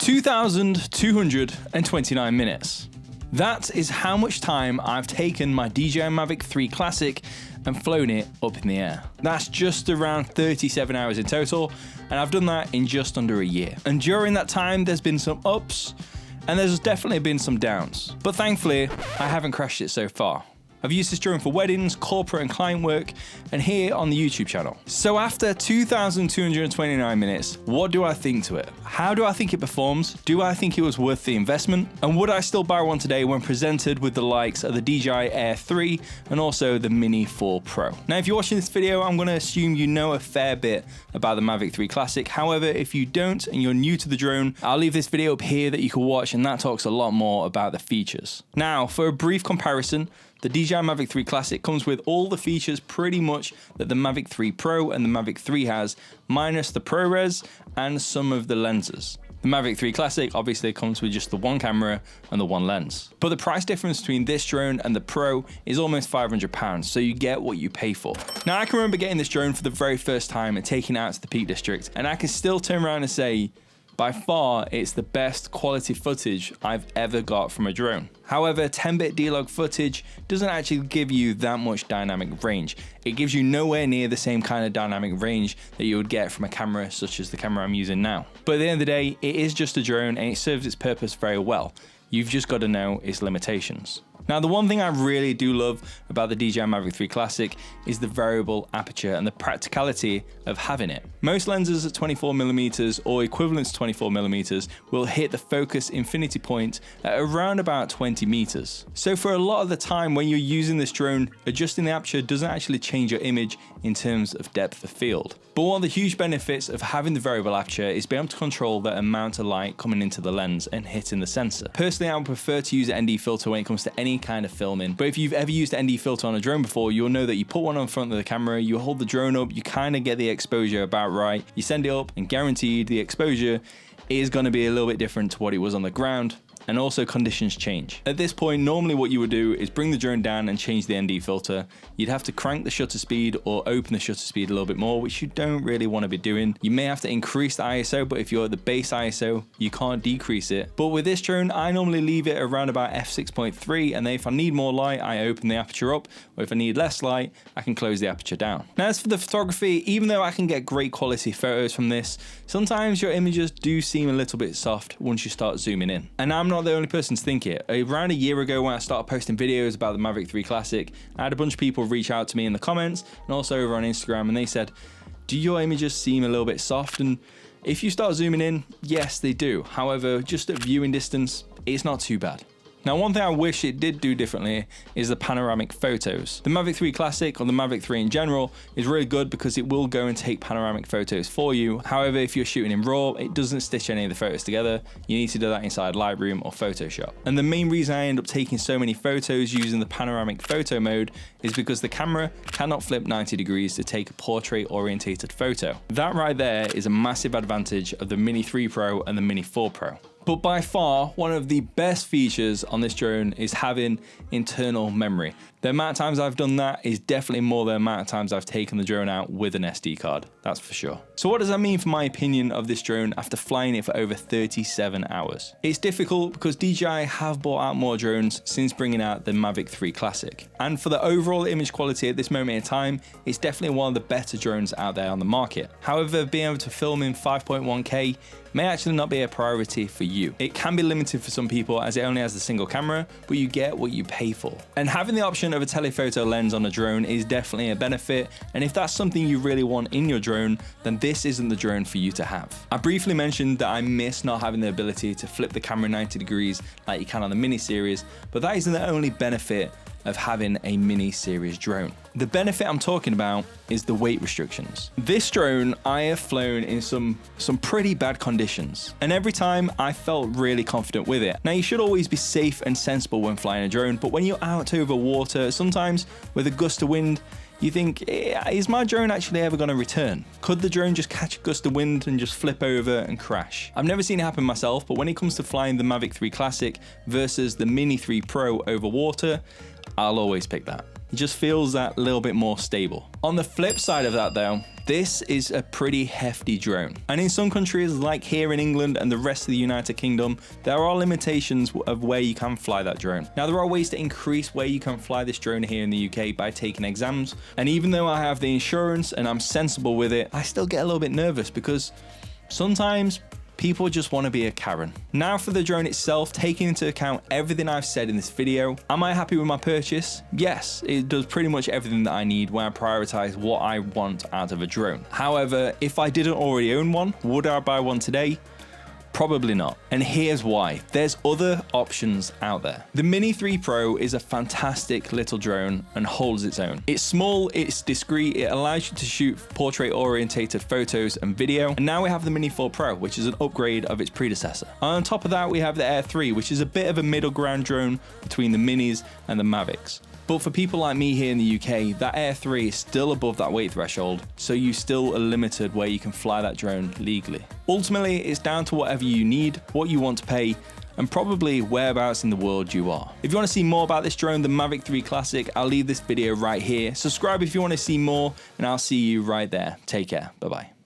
2,229 minutes. That is how much time I've taken my DJI Mavic 3 Classic and flown it up in the air. That's just around 37 hours in total, and I've done that in just under a year. And during that time, there's been some ups, and there's definitely been some downs. But thankfully, I haven't crashed it so far. I've used this drone for weddings, corporate and client work, and here on the YouTube channel. So after 2,229 minutes, what do I think to it? How do I think it performs? Do I think it was worth the investment? And would I still buy one today when presented with the likes of the DJI Air 3 and also the Mini 4 Pro? Now, if you're watching this video, I'm gonna assume you know a fair bit about the Mavic 3 Classic. However, if you don't and you're new to the drone, I'll leave this video up here that you can watch, and that talks a lot more about the features. Now, for a brief comparison, the DJI Mavic 3 Classic comes with all the features pretty much that the Mavic 3 Pro and the Mavic 3 has, minus the ProRes and some of the lenses. The Mavic 3 Classic obviously comes with just the one camera and the one lens. But the price difference between this drone and the Pro is almost £500, so you get what you pay for. Now, I can remember getting this drone for the very first time and taking it out to the Peak District, and I can still turn around and say, by far, it's the best quality footage I've ever got from a drone. However, 10-bit D-Log footage doesn't actually give you that much dynamic range. It gives you nowhere near the same kind of dynamic range that you would get from a camera such as the camera I'm using now. But at the end of the day, it is just a drone and it serves its purpose very well. You've just got to know its limitations. Now, the one thing I really do love about the DJI Mavic 3 Classic is the variable aperture and the practicality of having it. Most lenses at 24mm or equivalent to 24mm will hit the focus infinity point at around about 20 meters. So for a lot of the time when you're using this drone, adjusting the aperture doesn't actually change your image in terms of depth of field. But one of the huge benefits of having the variable aperture is being able to control the amount of light coming into the lens and hitting the sensor. Personally, I would prefer to use an ND filter when it comes to any kind of filming. But if you've ever used an ND filter on a drone before, you'll know that you put one on front of the camera, you hold the drone up, you kind of get the exposure about right, you send it up, and guaranteed the exposure is going to be a little bit different to what it was on the ground. And also conditions change. At this point, normally what you would do is bring the drone down and change the ND filter. You'd have to crank the shutter speed or open the shutter speed a little bit more, which you don't really want to be doing. You may have to increase the ISO, but if you're at the base ISO, you can't decrease it. But with this drone, I normally leave it around about f6.3, and then if I need more light, I open the aperture up, or if I need less light, I can close the aperture down. Now, as for the photography, even though I can get great quality photos from this, sometimes your images do seem a little bit soft once you start zooming in. And I'm not the only person to think it. Around a year ago when I started posting videos about the Mavic 3 Classic, I had a bunch of people reach out to me in the comments and also over on Instagram, and they said, do your images seem a little bit soft? And if you start zooming in, yes, they do. However, just at viewing distance, it's not too bad. Now, one thing I wish it did do differently is the panoramic photos. The Mavic 3 Classic, or the Mavic 3 in general, is really good because it will go and take panoramic photos for you. However, if you're shooting in RAW, it doesn't stitch any of the photos together. You need to do that inside Lightroom or Photoshop. And the main reason I end up taking so many photos using the panoramic photo mode is because the camera cannot flip 90 degrees to take a portrait-orientated photo. That right there is a massive advantage of the Mini 3 Pro and the Mini 4 Pro. But by far, one of the best features on this drone is having internal memory. The amount of times I've done that is definitely more than the amount of times I've taken the drone out with an SD card, that's for sure. So what does that mean for my opinion of this drone after flying it for over 37 hours? It's difficult because DJI have brought out more drones since bringing out the Mavic 3 Classic. And for the overall image quality at this moment in time, it's definitely one of the better drones out there on the market. However, being able to film in 5.1K may actually not be a priority for you. It can be limited for some people as it only has the single camera, but you get what you pay for. And having the option of a telephoto lens on a drone is definitely a benefit, and if that's something you really want in your drone, then this isn't the drone for you to have. I briefly mentioned that I miss not having the ability to flip the camera 90 degrees like you can on the Mini series, but that isn't the only benefit of having a Mini series drone. The benefit I'm talking about is the weight restrictions. This drone I have flown in some pretty bad conditions, and every time I felt really confident with it. Now, you should always be safe and sensible when flying a drone, but when you're out over water, sometimes with a gust of wind, you think, is my drone actually ever going to return? Could the drone just catch a gust of wind and just flip over and crash? I've never seen it happen myself, but when it comes to flying the Mavic 3 Classic versus the Mini 3 Pro over water, I'll always pick that. It just feels that little bit more stable. On the flip side of that though, This is a pretty hefty drone. And in some countries, like here in England and the rest of the United Kingdom, there are limitations of where you can fly that drone. Now, there are ways to increase where you can fly this drone here in the UK by taking exams. And even though I have the insurance and I'm sensible with it, I still get a little bit nervous because sometimes people just want to be a Karen. Now for the drone itself, taking into account everything I've said in this video, am I happy with my purchase? Yes, it does pretty much everything that I need when I prioritize what I want out of a drone. However, if I didn't already own one, would I buy one today? Probably not. And here's why. There's other options out there. The Mini 3 Pro is a fantastic little drone and holds its own. It's small, it's discreet, it allows you to shoot portrait orientated photos and video. And now we have the Mini 4 Pro, which is an upgrade of its predecessor. And on top of that, we have the Air 3, which is a bit of a middle ground drone between the Minis and the Mavics. But for people like me here in the UK, that Air 3 is still above that weight threshold, so you still are limited where you can fly that drone legally. Ultimately, it's down to whatever you need, what you want to pay, and probably whereabouts in the world you are. If you want to see more about this drone, the Mavic 3 Classic, I'll leave this video right here. Subscribe if you want to see more, and I'll see you right there. Take care. Bye-bye.